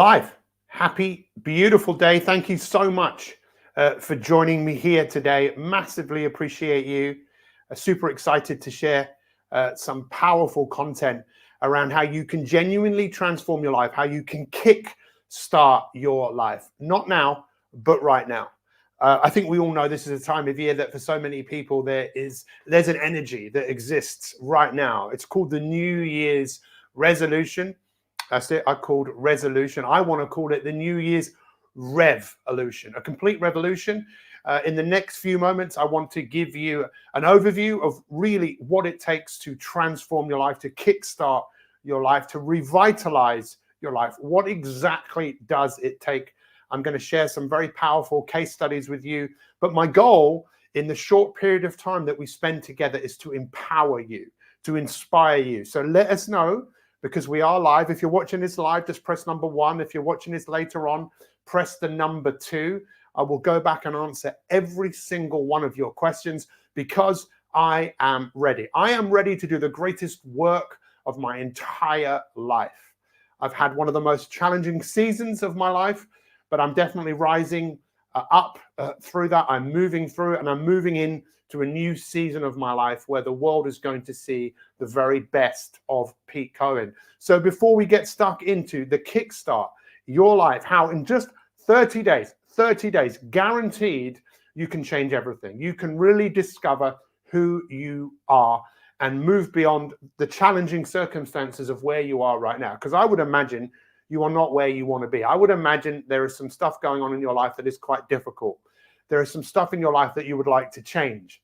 Live. Happy, beautiful day. Thank you so much for joining me here today. Massively appreciate you. Super excited to share some powerful content around how you can genuinely transform your life, how you can kick start your life. Not now, but right now. I think we all know this is a time of year that for so many people there's an energy that exists right now. It's called the New Year's resolution. That's it. I called resolution. I want to call it the New Year's revolution, a complete revolution. In the next few moments, I want to give you an overview of really what it takes to transform your life, to kickstart your life, to revitalize your life. What exactly does it take? I'm going to share some very powerful case studies with you. But my goal in the short period of time that we spend together is to empower you, to inspire you. So let us know, because we are live. If you're watching this live, just press number 1. If you're watching this later on, press the number 2. I will go back and answer every single one of your questions because I am ready. I am ready to do the greatest work of my entire life. I've had one of the most challenging seasons of my life, but I'm definitely rising up through that. I'm moving through it, and I'm moving in to a new season of my life where the world is going to see the very best of Pete Cohen. So before we get stuck into the Kickstart Your Life, how in just 30 days, guaranteed, you can change everything. You can really discover who you are and move beyond the challenging circumstances of where you are right now. Because I would imagine you are not where you want to be. I would imagine there is some stuff going on in your life that is quite difficult. There is some stuff in your life that you would like to change.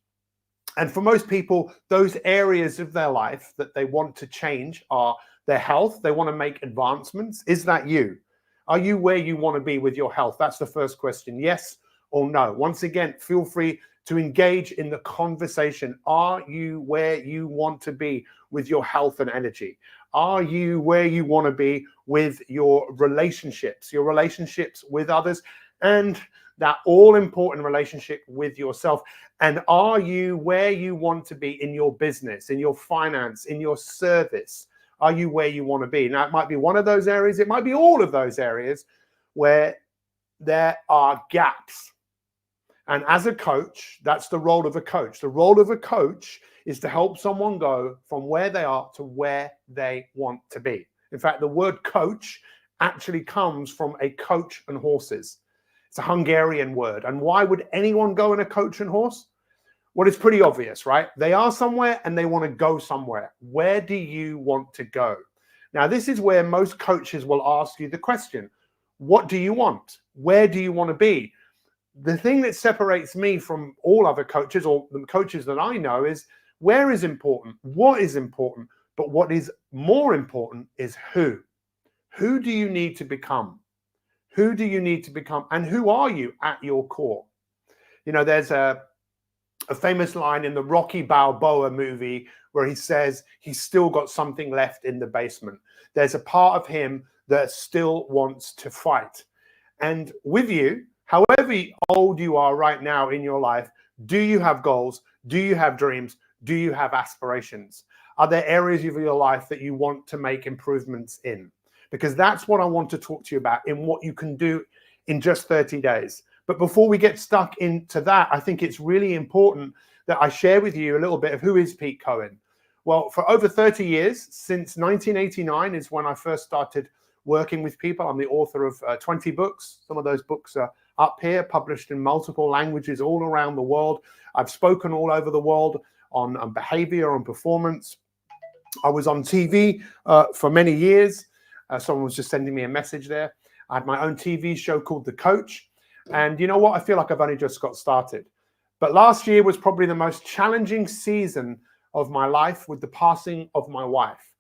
And for most people, those areas of their life that they want to change are their health. They want to make advancements. Is that you? Are you where you want to be with your health? That's the first question. Yes or no? Once again, feel free to engage in the conversation. Are you where you want to be with your health and energy? Are you where you want to be with your relationships with others, and that all-important relationship with yourself? And are you where you want to be in your business, in your finance, in your service? Are you where you want to be? Now, it might be one of those areas. It might be all of those areas where there are gaps. And as a coach, that's the role of a coach. The role of a coach is to help someone go from where they are to where they want to be. In fact, the word coach actually comes from a coach and horses. It's a Hungarian word. And why would anyone go in a coach and horse? Well, it's pretty obvious, right? They are somewhere and they want to go somewhere. Where do you want to go? Now, this is where most coaches will ask you the question, what do you want? Where do you want to be? The thing that separates me from all other coaches, or the coaches that I know, is where is important, what is important, but what is more important is who. Who do you need to become? Who do you need to become? And who are you at your core? You know, there's a famous line in the Rocky Balboa movie where he says he's still got something left in the basement. There's a part of him that still wants to fight. And with you, however old you are right now in your life, do you have goals? Do you have dreams? Do you have aspirations? Are there areas of your life that you want to make improvements in? Because that's what I want to talk to you about, in what you can do in just 30 days. But before we get stuck into that, I think it's really important that I share with you a little bit of who is Pete Cohen. Well, for over 30 years, since 1989 is when I first started working with people. I'm the author of 20 books. Some of those books are up here, published in multiple languages all around the world. I've spoken all over the world on behavior, on performance. I was on TV for many years. Someone was just sending me a message there. I had my own TV show called The Coach. And you know what? I feel like I've only just got started. But last year was probably the most challenging season of my life, with the passing of my wife.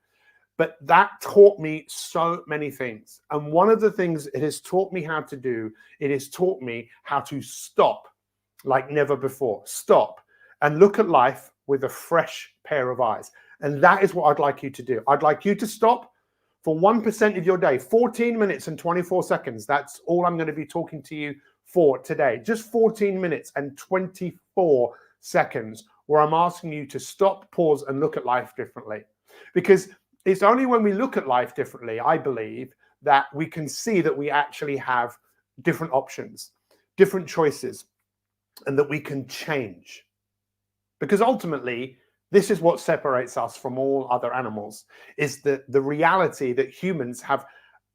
But that taught me so many things. And one of the things it has taught me how to do, it has taught me how to stop like never before. Stop and look at life with a fresh pair of eyes. And that is what I'd like you to do. I'd like you to stop for 1% of your day, 14 minutes and 24 seconds. That's all I'm going to be talking to you for today. Just 14 minutes and 24 seconds where I'm asking you to stop, pause, and look at life differently. Because it's only when we look at life differently, I believe, that we can see that we actually have different options, different choices, and that we can change. Because ultimately, this is what separates us from all other animals, is the reality that humans have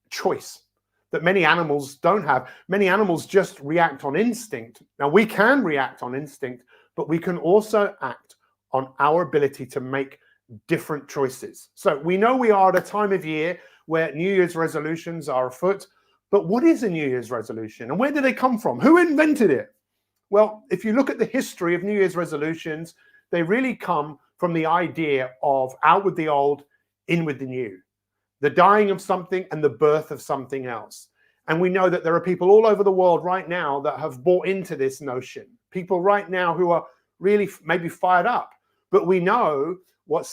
choice that many animals don't have. Many animals just react on instinct. Now, we can react on instinct, but we can also act on our ability to make different choices. So we know we are at a time of year where New Year's resolutions are afoot, but what is a New Year's resolution and where do they come from? Who invented it? Well, if you look at the history of New Year's resolutions, they really come from the idea of out with the old, in with the new, the dying of something and the birth of something else. And we know that there are people all over the world right now that have bought into this notion. People right now who are really maybe fired up. But we know what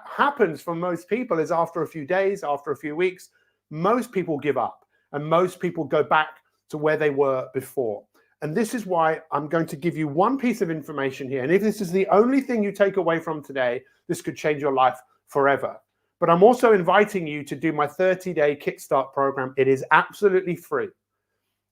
happens for most people is after a few days, after a few weeks, most people give up and most people go back to where they were before. And this is why I'm going to give you one piece of information here. And if this is the only thing you take away from today, this could change your life forever. But I'm also inviting you to do my 30-day Kickstart program. It is absolutely free.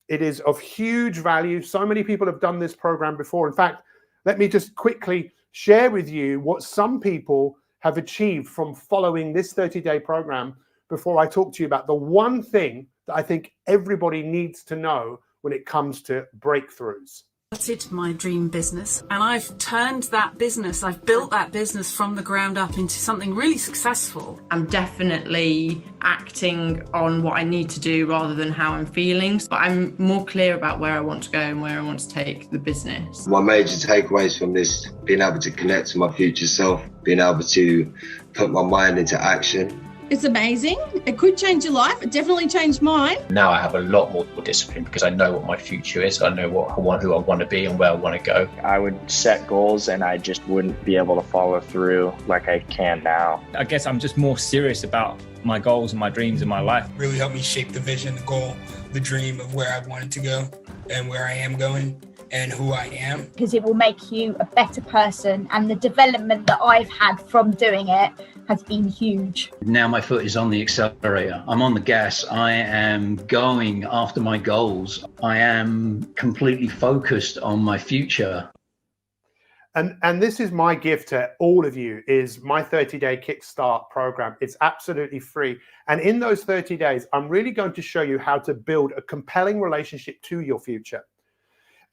It is of huge value. So many people have done this program before. In fact, let me just quickly share with you what some people have achieved from following this 30-day program before I talk to you about the one thing that I think everybody needs to know when it comes to breakthroughs. Started my dream business, and I've turned that business, I've built that business from the ground up into something really successful. I'm definitely acting on what I need to do rather than how I'm feeling, but I'm more clear about where I want to go and where I want to take the business. My major takeaways from this, being able to connect to my future self, being able to put my mind into action. It's amazing. It could change your life. It definitely changed mine. Now I have a lot more discipline because I know what my future is. I know who I want to be and where I want to go. I would set goals and I just wouldn't be able to follow through like I can now. I guess I'm just more serious about my goals and my dreams in my life. Really helped me shape the vision, the goal, the dream of where I wanted to go and where I am going and who I am. Because it will make you a better person, and the development that I've had from doing it has been huge. Now my foot is on the accelerator. I'm on the gas. I am going after my goals. I am completely focused on my future. And this is my gift to all of you, is my 30-day Kickstart program. It's absolutely free. And in those 30 days, I'm really going to show you how to build a compelling relationship to your future.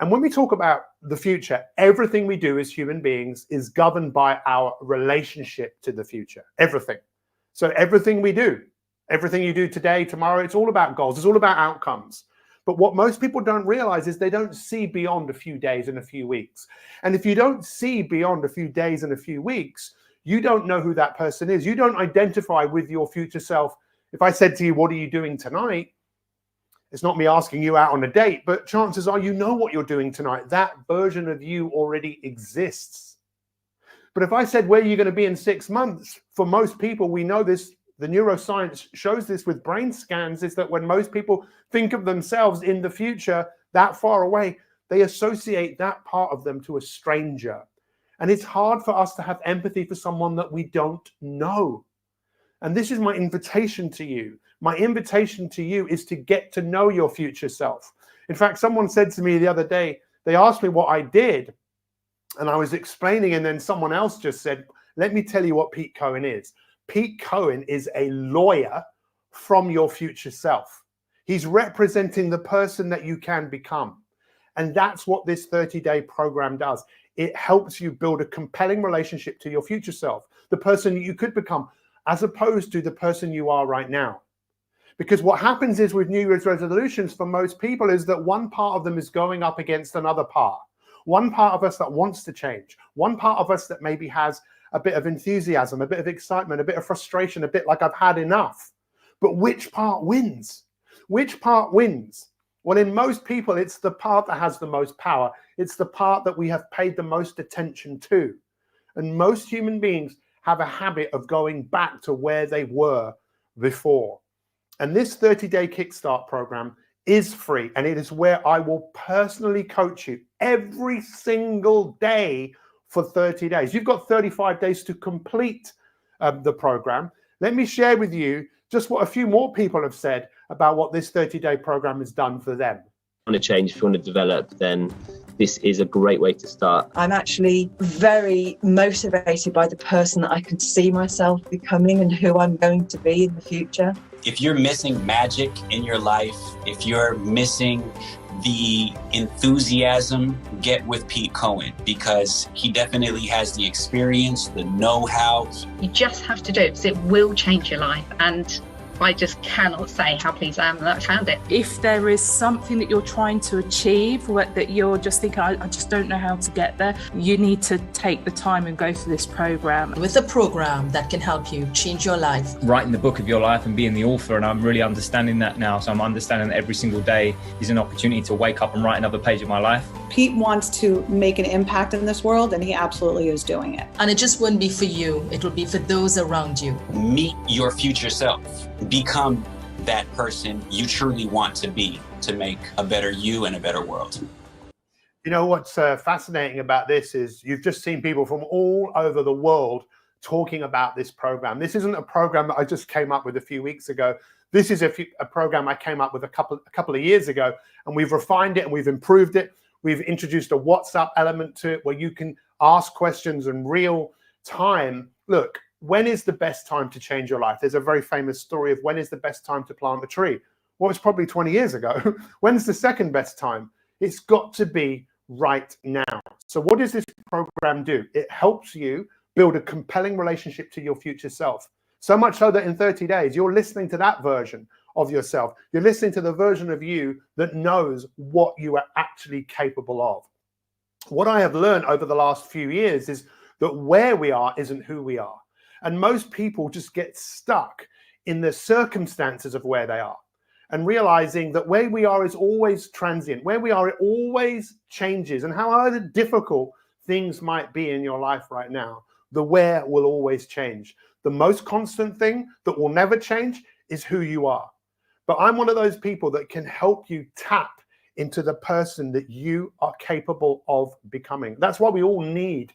And when we talk about the future, everything we do as human beings is governed by our relationship to the future. Everything. So everything we do, everything you do today, tomorrow, it's all about goals. It's all about outcomes. But what most people don't realize is they don't see beyond a few days and a few weeks. And if you don't see beyond a few days and a few weeks, you don't know who that person is. You don't identify with your future self. If I said to you, what are you doing tonight? It's not me asking you out on a date, but chances are you know what you're doing tonight. That version of you already exists. But if I said, where are you going to be in 6 months? For most people, we know this, the neuroscience shows this with brain scans, is that when most people think of themselves in the future, that far away, they associate that part of them to a stranger. And it's hard for us to have empathy for someone that we don't know. And this is my invitation to you. My invitation to you is to get to know your future self. In fact, someone said to me the other day, they asked me what I did, and I was explaining, and then someone else just said, let me tell you what Pete Cohen is. Pete Cohen is a lawyer from your future self. He's representing the person that you can become. And that's what this 30-day program does. It helps you build a compelling relationship to your future self, the person you could become, as opposed to the person you are right now. Because what happens is with New Year's resolutions for most people is that one part of them is going up against another part. One part of us that wants to change. One part of us that maybe has a bit of enthusiasm, a bit of excitement, a bit of frustration, a bit like I've had enough. But which part wins? Which part wins? Well, in most people, it's the part that has the most power. It's the part that we have paid the most attention to. And most human beings have a habit of going back to where they were before. And this 30-day Kickstart program is free, and it is where I will personally coach you every single day for 30 days. You've got 35 days to complete the program. Let me share with you just what a few more people have said about what this 30-day program has done for them. Want to change, if you want to develop, then this is a great way to start. I'm actually very motivated by the person that I can see myself becoming and who I'm going to be in the future. If you're missing magic in your life, if you're missing the enthusiasm, get with Pete Cohen, because he definitely has the experience, the know-how. You just have to do it because it will change your life. And I just cannot say how pleased I am that I found it. If there is something that you're trying to achieve, that you're just thinking, I just don't know how to get there, you need to take the time and go through this program. With a program that can help you change your life. Writing the book of your life and being the author, and I'm really understanding that now. So I'm understanding that every single day is an opportunity to wake up and write another page of my life. Pete wants to make an impact in this world, and he absolutely is doing it. And it just wouldn't be for you, it would be for those around you. Meet your future self. Become that person you truly want to be to make a better you and a better world. You know what's fascinating about this is you've just seen people from all over the world talking about this program. This isn't a program that I just came up with a few weeks ago. This is a program I came up with a couple of years ago, and we've refined it and we've improved it. We've introduced a WhatsApp element to it where you can ask questions in real time. Look, when is the best time to change your life? There's a very famous story of when is the best time to plant a tree. Well, it's probably 20 years ago. When's the second best time? It's got to be right now. So what does this program do? It helps you build a compelling relationship to your future self. So much so that in 30 days, you're listening to that version of yourself. You're listening to the version of you that knows what you are actually capable of. What I have learned over the last few years is that where we are isn't who we are. And most people just get stuck in the circumstances of where they are and realizing that where we are is always transient. Where we are, it always changes. And however difficult things might be in your life right now, the where will always change. The most constant thing that will never change is who you are. But I'm one of those people that can help you tap into the person that you are capable of becoming. That's why we all need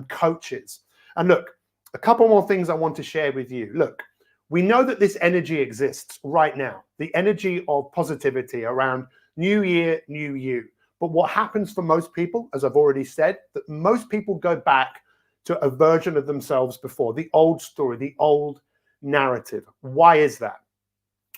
coaches. And look, a couple more things I want to share with you. Look, we know that this energy exists right now, the energy of positivity around new year, new you. But what happens for most people, as I've already said, that most people go back to a version of themselves before, the old story, the old narrative. Why is that?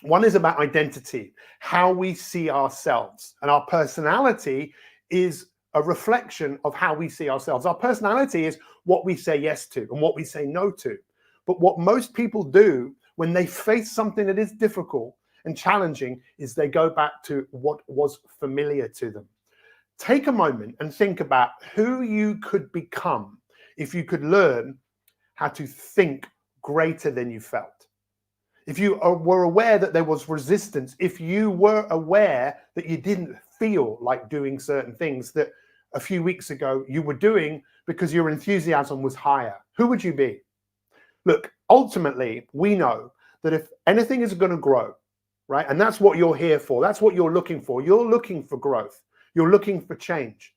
One is about identity, how we see ourselves, and our personality is a reflection of how we see ourselves. Our personality is what we say yes to and what we say no to. But what most people do when they face something that is difficult and challenging is they go back to what was familiar to them. Take a moment and think about who you could become if you could learn how to think greater than you felt. If you were aware that there was resistance, if you were aware that you didn't feel like doing certain things that a few weeks ago you were doing because your enthusiasm was higher, who would you be? Look, ultimately, we know that if anything is going to grow, right, and that's what you're here for, that's what you're looking for. You're looking for growth. You're looking for change.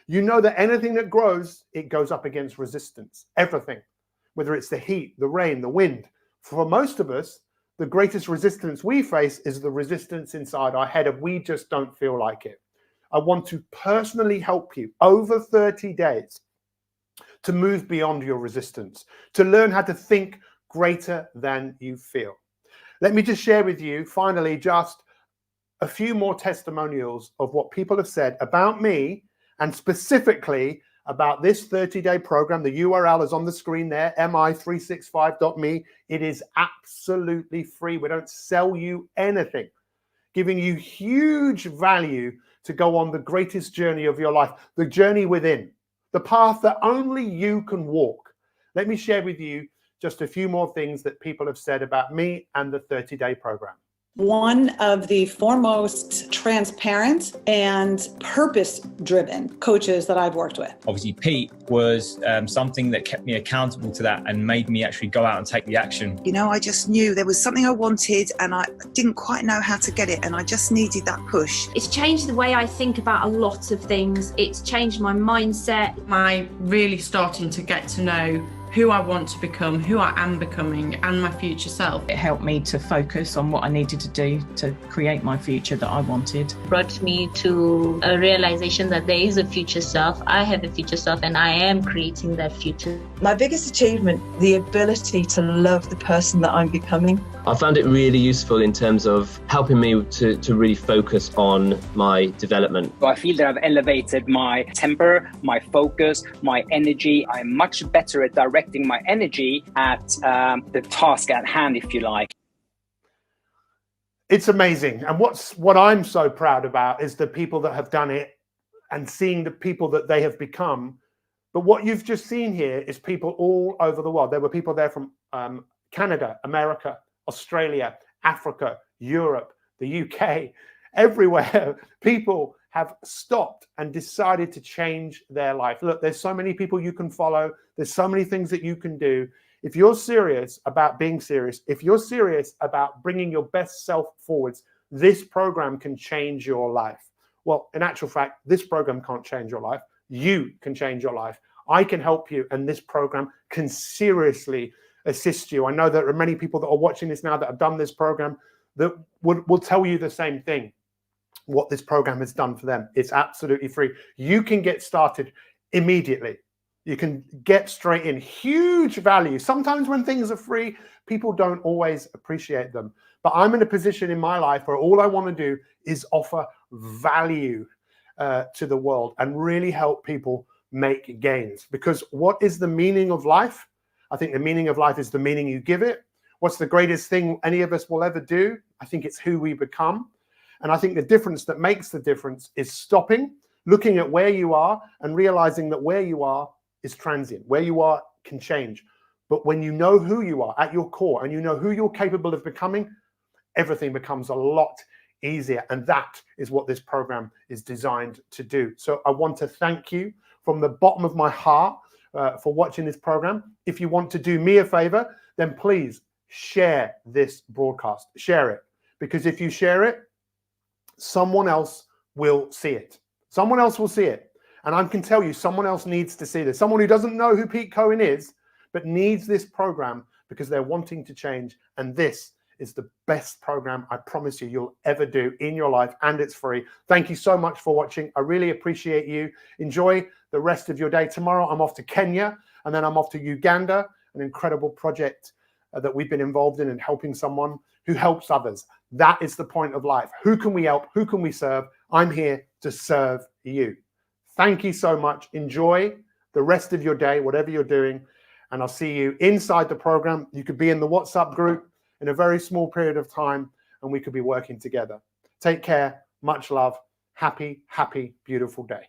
You know that anything that grows, it goes up against resistance, everything, whether it's the heat, the rain, the wind. For most of us, the greatest resistance we face is the resistance inside our head of we just don't feel like it. I want to personally help you over 30 days to move beyond your resistance, to learn how to think greater than you feel. Let me just share with you, finally, just a few more testimonials of what people have said about me and specifically about this 30-day program. The URL is on the screen there, mi365.me. It is absolutely free. We don't sell you anything, giving you huge value to go on the greatest journey of your life, the journey within, the path that only you can walk. Let me share with you just a few more things that people have said about me and the 30-day program. One of the foremost transparent and purpose-driven coaches that I've worked with. Obviously, Pete was something that kept me accountable to that and made me actually go out and take the action. You know, I just knew there was something I wanted and I didn't quite know how to get it, and I just needed that push. It's changed the way I think about a lot of things. It's changed my mindset. My really starting to get to know who I want to become, who I am becoming, and my future self. It helped me to focus on what I needed to do to create my future that I wanted. Brought me to a realization that there is a future self. I have a future self and I am creating that future. My biggest achievement, the ability to love the person that I'm becoming. I found it really useful in terms of helping me to really focus on my development. I feel that I've elevated my temper, my focus, my energy. I'm much better at directing my energy at the task at hand, if you like. It's amazing. And what I'm so proud about is the people that have done it and seeing the people that they have become. But what you've just seen here is people all over the world. There were people there from Canada, America, Australia, Africa, Europe, the UK, everywhere. People have stopped and decided to change their life. Look, there's so many people you can follow. There's so many things that you can do. If you're serious about being serious, if you're serious about bringing your best self forwards, this program can change your life. Well, in actual fact, this program can't change your life. You can change your life. I can help you, and this program can seriously assist you. I know that there are many people that are watching this now that have done this program that will tell you the same thing, what this program has done for them. It's absolutely free. You can get started immediately. You can get straight in. Huge value. Sometimes when things are free, people don't always appreciate them. But I'm in a position in my life where all I want to do is offer value to the world and really help people make gains. Because what is the meaning of life? I think the meaning of life is the meaning you give it. What's the greatest thing any of us will ever do? I think it's who we become. And I think the difference that makes the difference is stopping, looking at where you are and realizing that where you are is transient. Where you are can change. But when you know who you are at your core and you know who you're capable of becoming, everything becomes a lot easier. And that is what this program is designed to do. So I want to thank you from the bottom of my heart for watching this program. If you want to do me a favor, then please share this broadcast. Share it. Because if you share it, someone else will see it. Someone else will see it. And I can tell you, someone else needs to see this. Someone who doesn't know who Pete Cohen is, but needs this program because they're wanting to change. And this is the best program, I promise you, you'll ever do in your life. And it's free. Thank you so much for watching. I really appreciate you. Enjoy the rest of your day. Tomorrow, I'm off to Kenya, and then I'm off to Uganda, an incredible project that we've been involved in helping someone who helps others. That is the point of life. Who can we help? Who can we serve? I'm here to serve you. Thank you so much. Enjoy the rest of your day, whatever you're doing, and I'll see you inside the program. You could be in the WhatsApp group in a very small period of time, and we could be working together. Take care. Much love. Happy, happy, beautiful day.